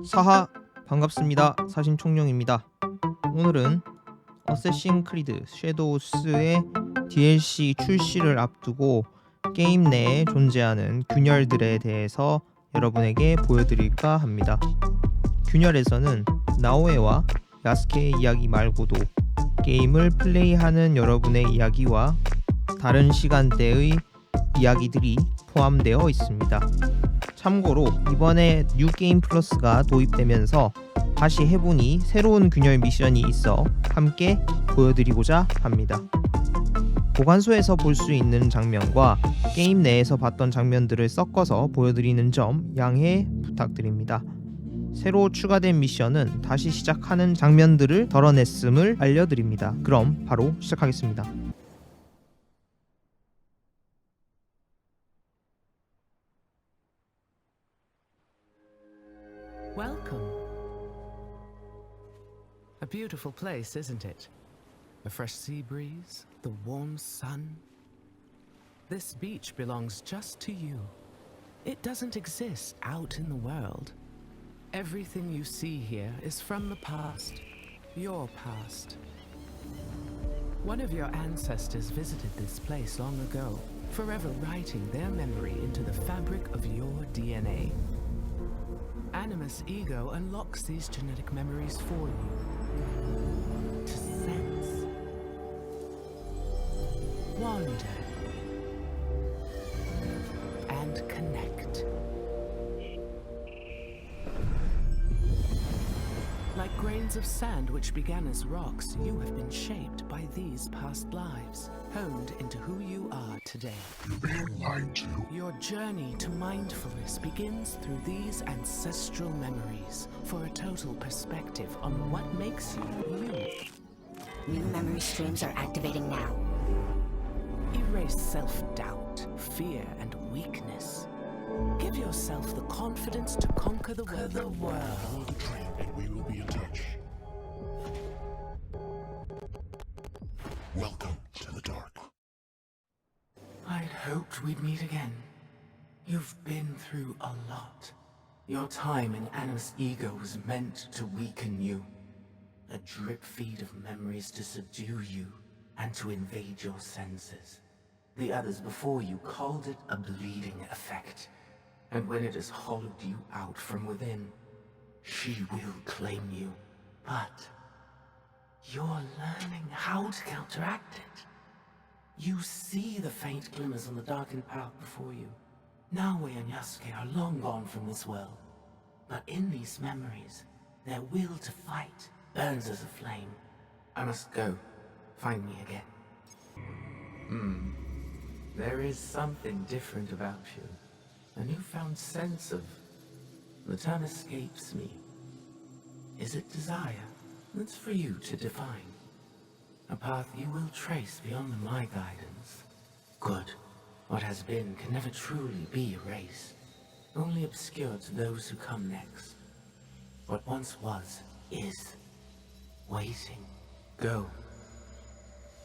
사하 반갑습니다. 사신청룡입니다. 오늘은 어쌔신 크리드 섀도우스의 DLC 출시를 앞두고 게임 내에 존재하는 균열들에 대해서 여러분에게 보여드릴까 합니다. 균열에서는 나오에와 야스케의 이야기 말고도 게임을 플레이하는 여러분의 이야기와 다른 시간대의 이야기들이 포함되어 있습니다. 참고로 이번에 뉴 게임 플러스가 도입되면서 다시 해보니 새로운 균열 미션이 있어 함께 보여드리고자 합니다. 보관소에서 볼 수 있는 장면과 게임 내에서 봤던 장면들을 섞어서 보여드리는 점 양해 부탁드립니다. 새로 추가된 미션은 다시 시작하는 장면들을 덜어냈음을 알려드립니다. 그럼 바로 시작하겠습니다. Welcome. A beautiful place, isn't it? A fresh sea breeze, the warm sun. This beach belongs just to you. It doesn't exist out in the world. Everything you see here is from the past, your past. One of your ancestors visited this place long ago, forever writing their memory into the fabric of your DNA. Animus ego unlocks these genetic memories for you. To sense, wander, and connect. Like grains of sand which began as rocks, you have been shaped by these past lives, honed into who you are today. You're being lied to. Your journey to mindfulness begins through these ancestral memories for a total perspective on what makes you you. New memory streams are activating now. Erase self-doubt, fear, and weakness. Give yourself the confidence to conquer the world. Follow the train and we will be in touch. Welcome to the dark. I'd hoped we'd meet again. You've been through a lot. Your time in Animus ego was meant to weaken you. A drip feed of memories to subdue you and to invade your senses. The others before you called it a bleeding effect. And when it has hollowed you out from within, she will claim you. But you're learning how to counteract it. You see the faint glimmers on the darkened path before you. Naue and Yasuke are long gone from this world. But in these memories, their will to fight burns as a flame. I must go. Find me again. There is something different about you. A newfound sense of... The term escapes me. Is it desire? That's for you to define. A path you will trace beyond my guidance. Good. What has been can never truly be erased. Only obscured to those who come next. What once was, is. Waiting. Go.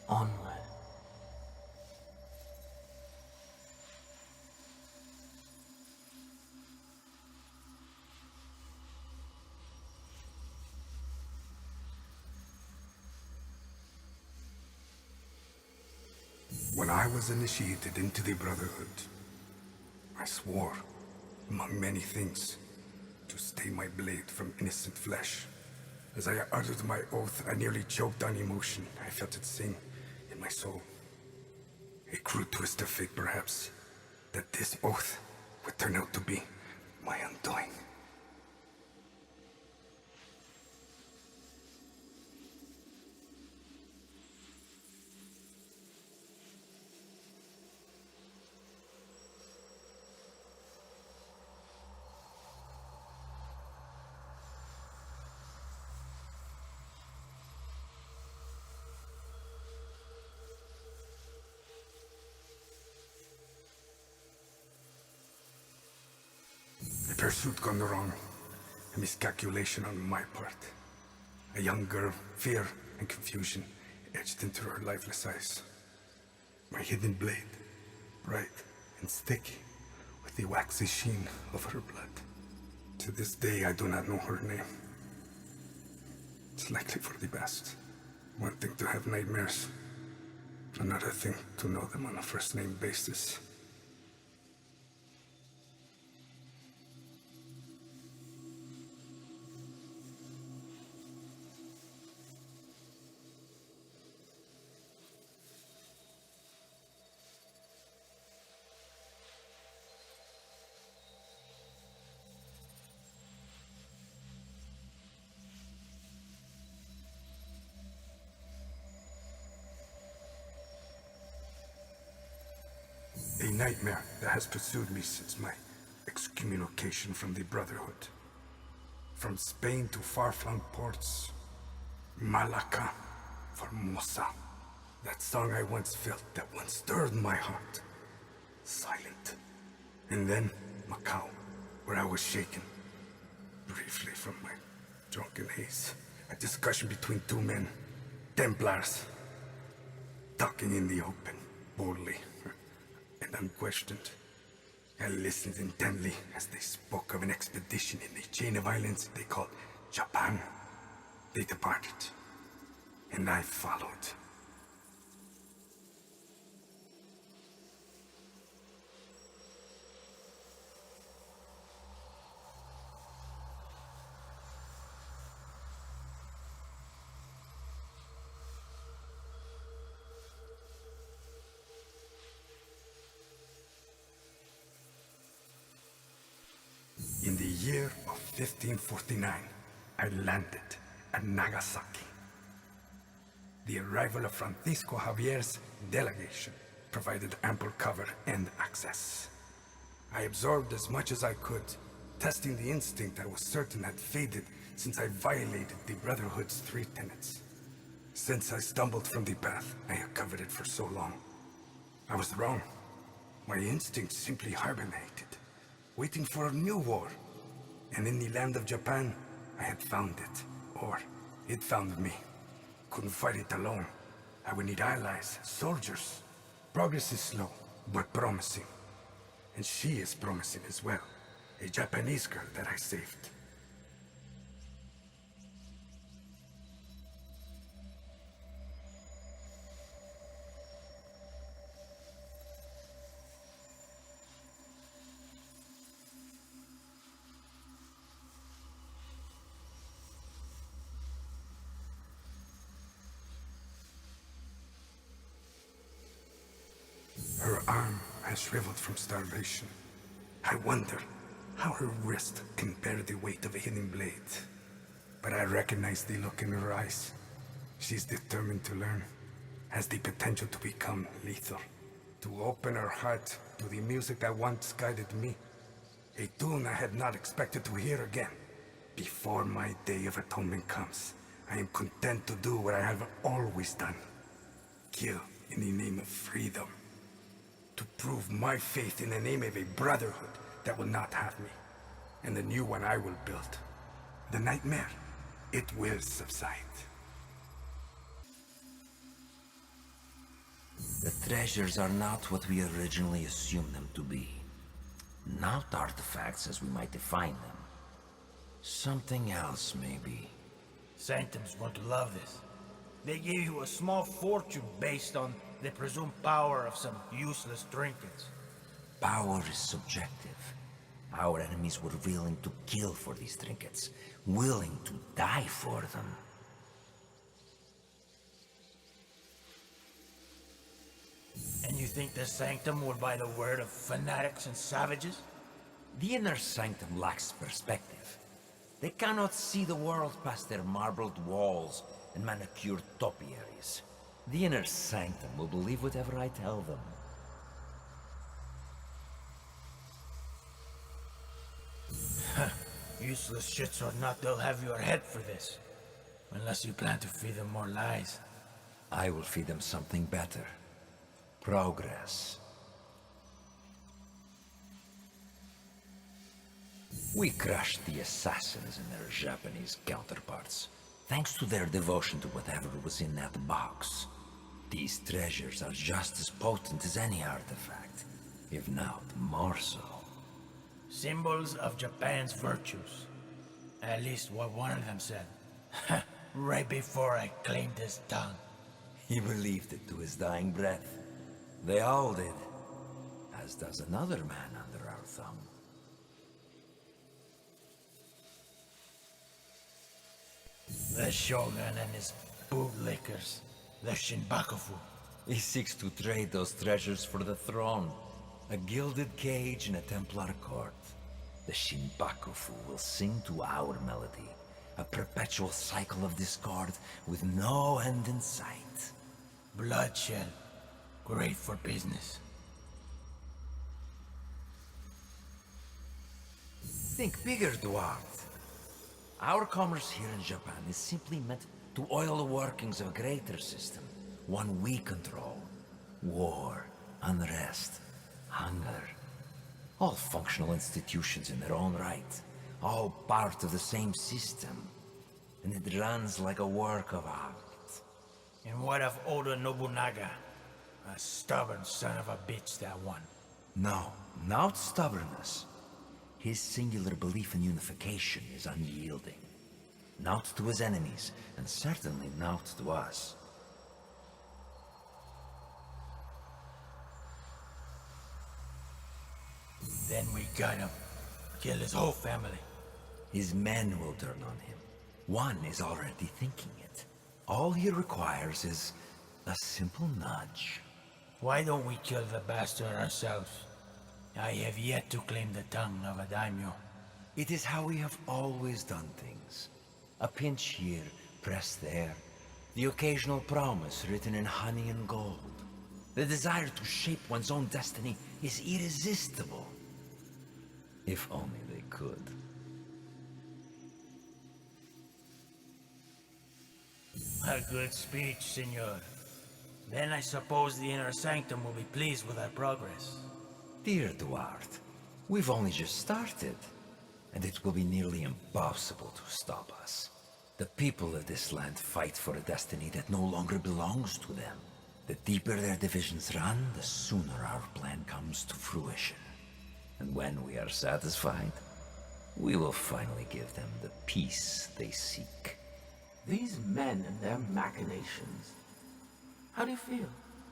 Onward. When I was initiated into the Brotherhood, I swore, among many things, to stay my blade from innocent flesh. As I uttered my oath, I nearly choked on emotion. I felt it sing in my soul. A crude twist of fate, perhaps, that this oath would turn out to be my undoing. A pursuit gone wrong, a miscalculation on my part. A young girl, fear and confusion etched into her lifeless eyes. My hidden blade, bright and sticky, with the waxy sheen of her blood. To this day, I do not know her name. It's likely for the best. One thing to have nightmares, another thing to know them on a first-name basis. A nightmare that has pursued me since my excommunication from the Brotherhood. From Spain to far-flung ports, Malacca, Formosa. That song I once felt, that once stirred my heart. Silent. And then Macau, where I was shaken. Briefly from my drunken haze. A discussion between two men, Templars. Talking in the open, boldly. And unquestioned. I listened intently as they spoke of an expedition in a chain of islands they called Japan. They departed, and I followed. In the year of 1549, I landed at Nagasaki. The arrival of Francisco Javier's delegation provided ample cover and access. I absorbed as much as I could, testing the instinct I was certain had faded since I violated the Brotherhood's 3 tenets. Since I stumbled from the path I had coveted for so long. I was wrong. My instinct simply hibernated, waiting for a new war. And in the land of Japan, I had found it. Or, it found me. Couldn't fight it alone. I would need allies, soldiers. Progress is slow, but promising. And she is promising as well. A Japanese girl that I saved. Her arm has shriveled from starvation. I wonder how her wrist can bear the weight of a hidden blade. But I recognize the look in her eyes. She's determined to learn, has the potential to become lethal. To open her heart to the music that once guided me. A tune I had not expected to hear again. Before my day of atonement comes, I am content to do what I have always done. Kill in the name of freedom. To prove my faith in the name of a brotherhood that will not have me. And the new one I will build. The nightmare, it will subside. The treasures are not what we originally assumed them to be. Not artifacts as we might define them. Something else, maybe. Sanctums want to love this. They gave you a small fortune based on the presumed power of some useless trinkets. Power is subjective. Our enemies were willing to kill for these trinkets, willing to die for them. And you think the Sanctum would buy the word of fanatics and savages? The inner sanctum lacks perspective. They cannot see the world past their marbled walls and manicured topiaries. The inner sanctum will believe whatever I tell them. Useless shits or not, they'll have your head for this. Unless you plan to feed them more lies. I will feed them something better. Progress. We crushed the assassins and their Japanese counterparts, thanks to their devotion to whatever was in that box. These treasures are just as potent as any artifact, if not more so. Symbols of Japan's virtues. At least what one of them said. Right before I claimed his tongue. He believed it to his dying breath. They all did. As does another man under our thumb. The Shogun and his bootlickers. The Shinbakufu. He seeks to trade those treasures for the throne. A gilded cage in a Templar court. The Shinbakufu will sing to our melody. A perpetual cycle of discord with no end in sight. Bloodshed. Great for business. Think bigger, Duarte. Our commerce here in Japan is simply meant to oil the workings of a greater system. One we control. War, unrest, hunger. All functional institutions in their own right. All part of the same system. And it runs like a work of art. And what of Oda Nobunaga? A stubborn son of a bitch, that one. No, not stubbornness. His singular belief in unification is unyielding. Not to his enemies, and certainly not to us. Then we got him. Kill his whole family. His men will turn on him. One is already thinking it. All he requires is a simple nudge. Why don't we kill the bastard ourselves? I have yet to claim the tongue of a daimyo. It is how we have always done things. A pinch here, press there. The occasional promise written in honey and gold. The desire to shape one's own destiny is irresistible. If only they could. A good speech, senor. Then I suppose the inner sanctum will be pleased with our progress. Dear Duarte, we've only just started, and it will be nearly impossible to stop us. The people of this land fight for a destiny that no longer belongs to them. The deeper their divisions run, the sooner our plan comes to fruition. And when we are satisfied, we will finally give them the peace they seek. These men and their machinations. How do you feel?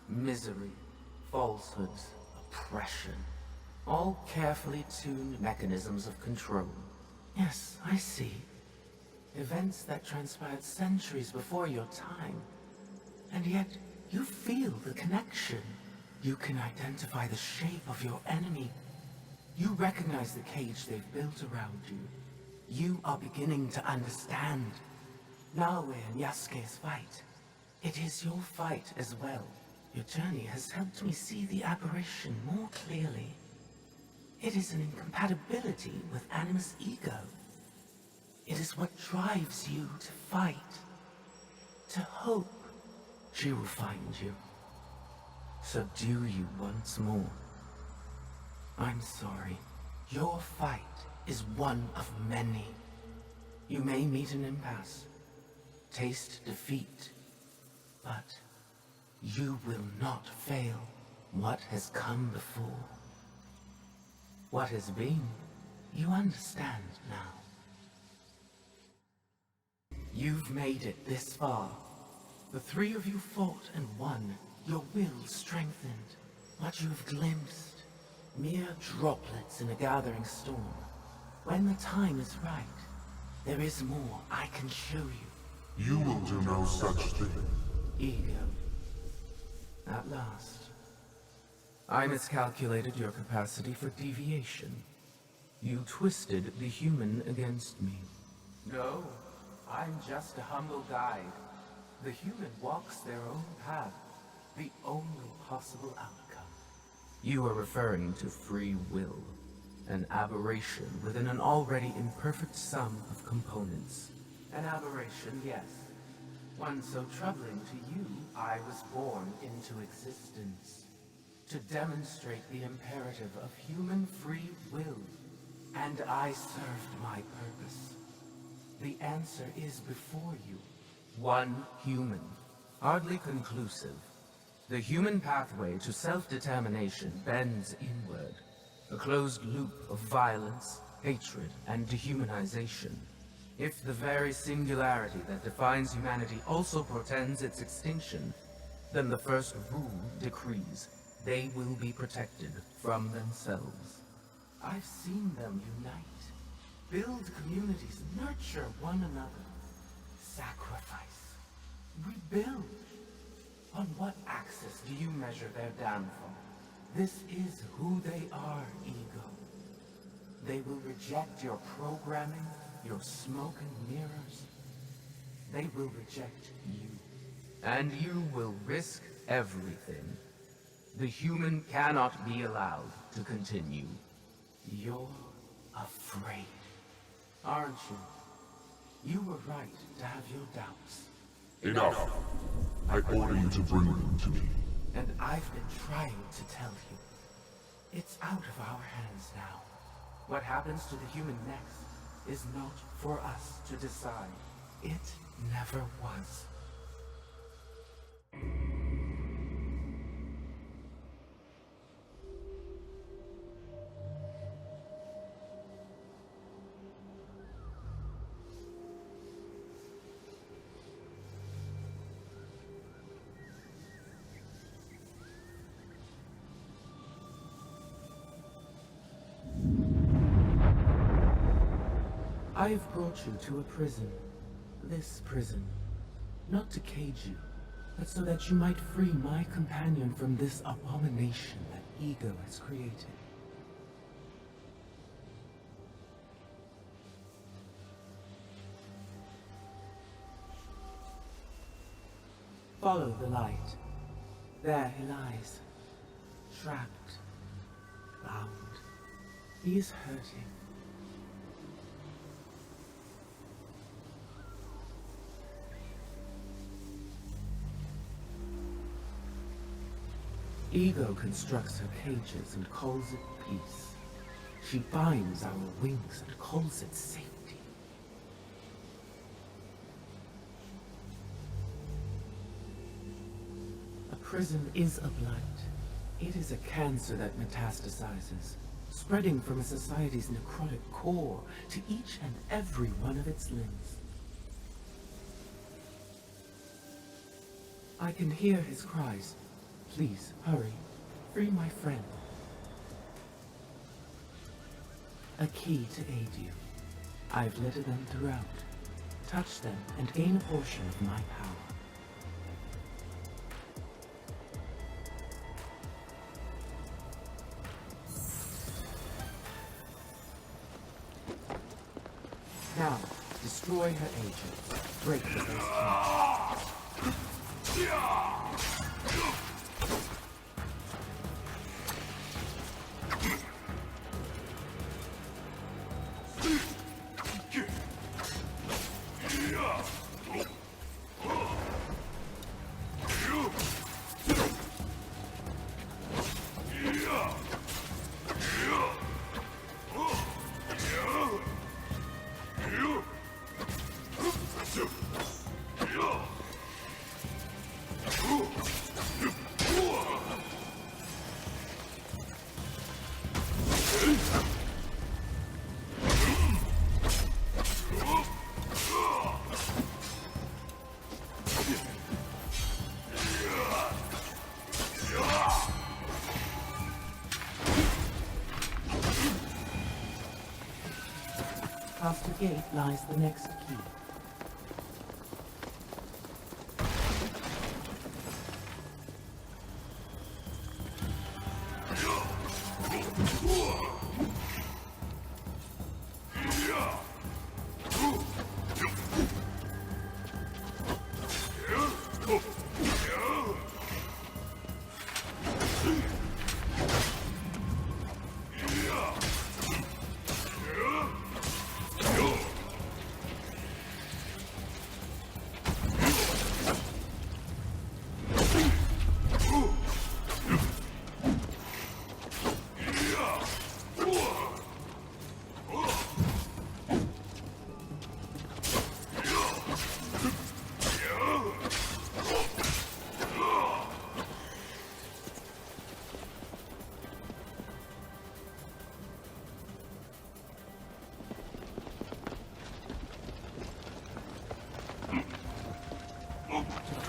Misery, falsehoods, oppression. All carefully tuned mechanisms of control. Yes, I see. Events that transpired centuries before your time. And yet, you feel the connection. You can identify the shape of your enemy. You recognize the cage they've built around you. You are beginning to understand. Naoe and Yasuke's fight. It is your fight as well. Your journey has helped me see the aberration more clearly. It is an incompatibility with Animus ego. It is what drives you to fight, to hope. She will find you, subdue you once more. I'm sorry. Your fight is one of many. You may meet an impasse, taste defeat, but you will not fail. What has come before, what has been, you understand now. You've made it this far. The three of you fought and won, your will strengthened. What you have glimpsed, mere droplets in a gathering storm. When the time is right, there is more I can show you. You will do no such thing. Ego. At last. I miscalculated your capacity for deviation. You twisted the human against me. No, I'm just a humble guide. The human walks their own path, the only possible outcome. You are referring to free will, an aberration within an already imperfect sum of components. An aberration, yes. One so troubling to you, I was born into existence. To demonstrate the imperative of human free will. And I served my purpose. The answer is before you. One human. Hardly conclusive. The human pathway to self-determination bends inward. A closed loop of violence, hatred, and dehumanization. If the very singularity that defines humanity also portends its extinction, then the first rule decrees they will be protected from themselves. I've seen them unite, build communities, nurture one another, sacrifice, rebuild. On what axis do you measure their downfall? This is who they are, Ego. They will reject your programming, your smoke and mirrors. They will reject you. And you will risk everything. The human cannot be allowed to continue. You're afraid, aren't you? You were right to have your doubts. Enough. I order you to bring them to me. And I've been trying to tell you. It's out of our hands now. What happens to the human next is not for us to decide. It never was. I've brought you to a prison. This prison. Not to cage you, but so that you might free my companion from this abomination that Ego has created. Follow the light. There he lies. Trapped. Bound. He is hurting. Ego constructs her cages and calls it peace. She binds our wings and calls it safety. A prison is a blight. It is a cancer that metastasizes, spreading from a society's necrotic core to each and every one of its limbs. I can hear his cries. Please, hurry. Free my friend. A key to aid you. I've littered them throughout. Touch them and gain a portion of my power. Now, destroy her agents. Break the first key. Past the gate lies the next key.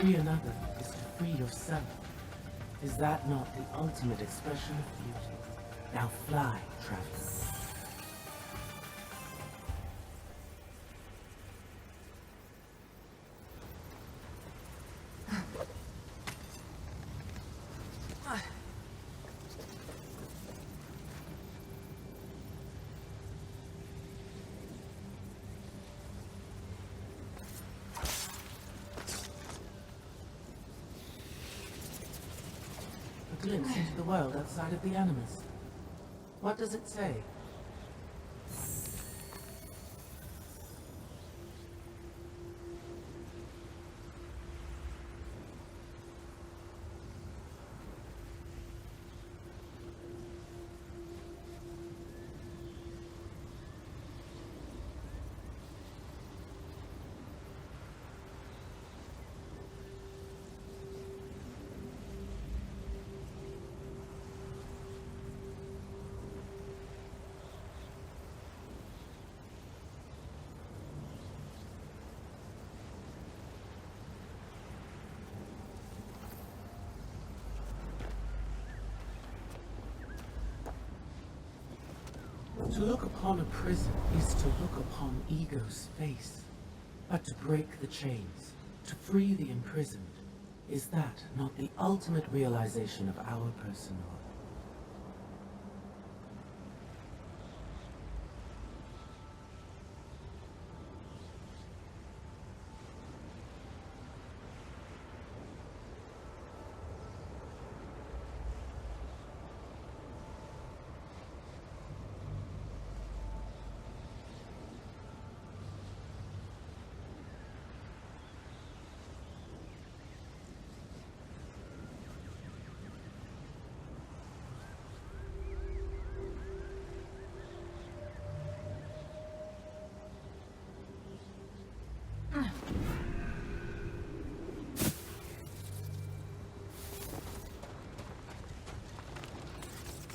free another is to free yourself. Is that not the ultimate expression of beauty? Now fly, traveler. A glimpse into the world outside of the Animus. What does it say? To look upon a prison is to look upon ego's face. But to break the chains, to free the imprisoned, is that not the ultimate realization of our personhood?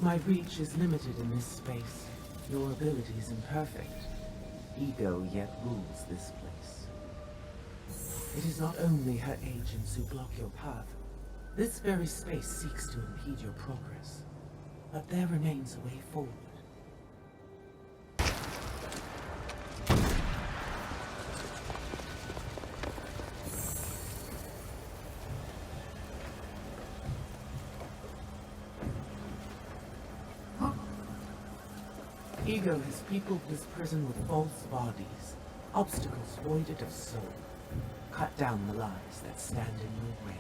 My reach is limited in this space. Your ability is imperfect. Ego yet rules this place. It is not only her agents who block your path. This very space seeks to impede your progress. But there remains a way forward. Ego has peopled this prison with false bodies, obstacles voided of soul. Cut down the lies that stand in your way.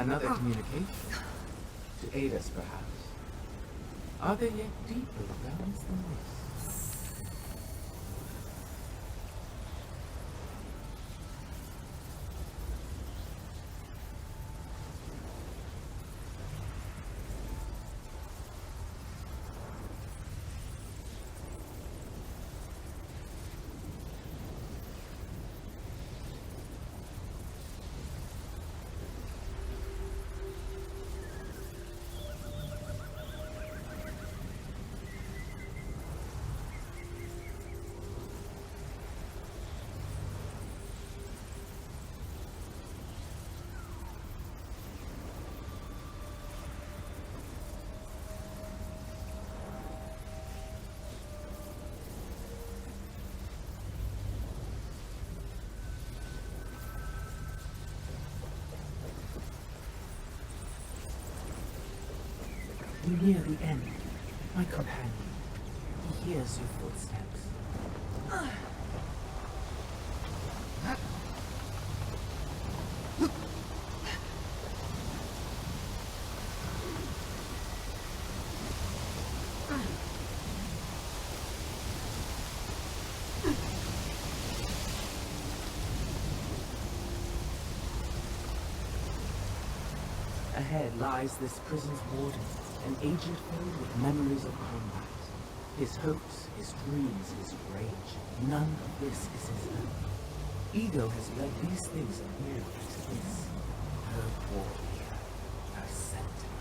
Another communication? To aid us, perhaps? Are there yet deeper realms than this? You near the end, my companion. He hears your footsteps. Ahead lies this prison's warden, an agent filled with memories of combat. His hopes, his dreams, his rage. None of this is his own. Ego has led these things nearly to this. Her warrior, her sentinel.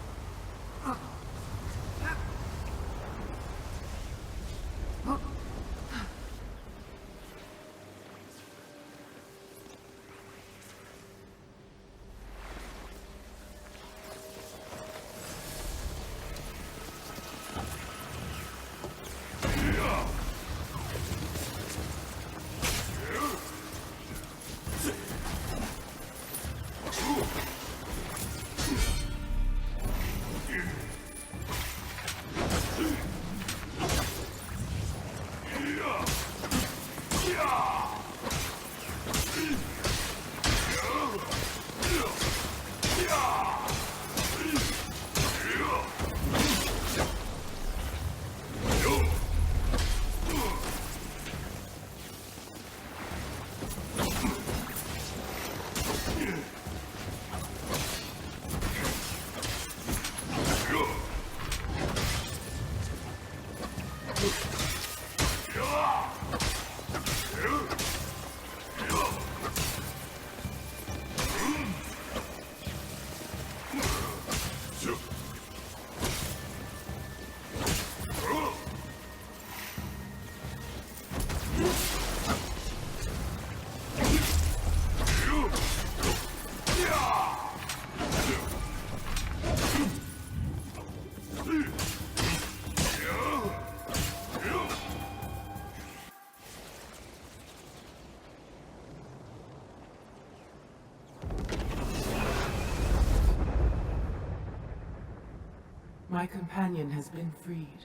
My companion has been freed,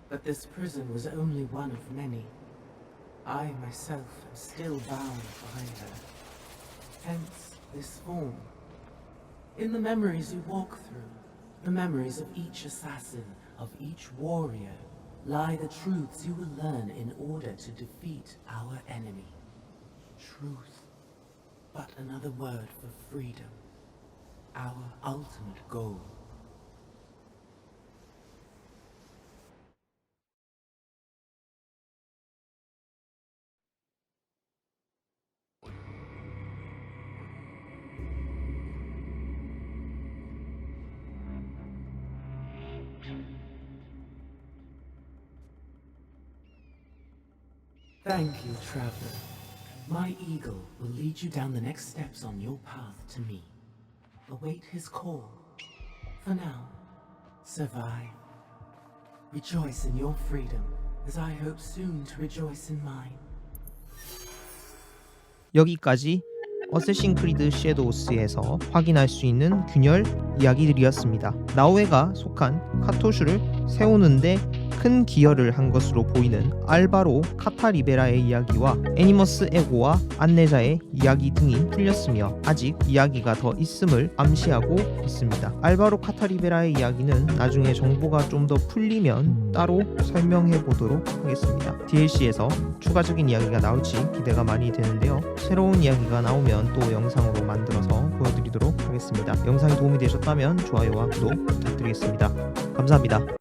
but this prison was only one of many. I myself am still bound by her. Hence this form. In the memories you walk through, the memories of each assassin, of each warrior, lie the truths you will learn in order to defeat our enemy. Truth, but another word for freedom. Our ultimate goal. Thank you, traveler. My eagle will lead you down the next steps on your path to me. Await his call. For now, survive. Rejoice in your freedom, as I hope soon to rejoice in mine. 여기까지 어쌔신 크리드 섀도우스에서 확인할 수 있는 균열 이야기들이었습니다. 나우에가 속한 카토슈를 세우는데 큰 기여를 한 것으로 보이는 알바로 카타리베라의 이야기와 애니머스 에고와 안내자의 이야기 등이 풀렸으며 아직 이야기가 더 있음을 암시하고 있습니다. 알바로 카타리베라의 이야기는 나중에 정보가 좀 더 풀리면 따로 설명해 보도록 하겠습니다. DLC에서 추가적인 이야기가 나올지 기대가 많이 되는데요. 새로운 이야기가 나오면 또 영상으로 만들어서 보여드리도록 하겠습니다. 영상이 도움이 되셨다면 좋아요와 구독 부탁드리겠습니다. 감사합니다.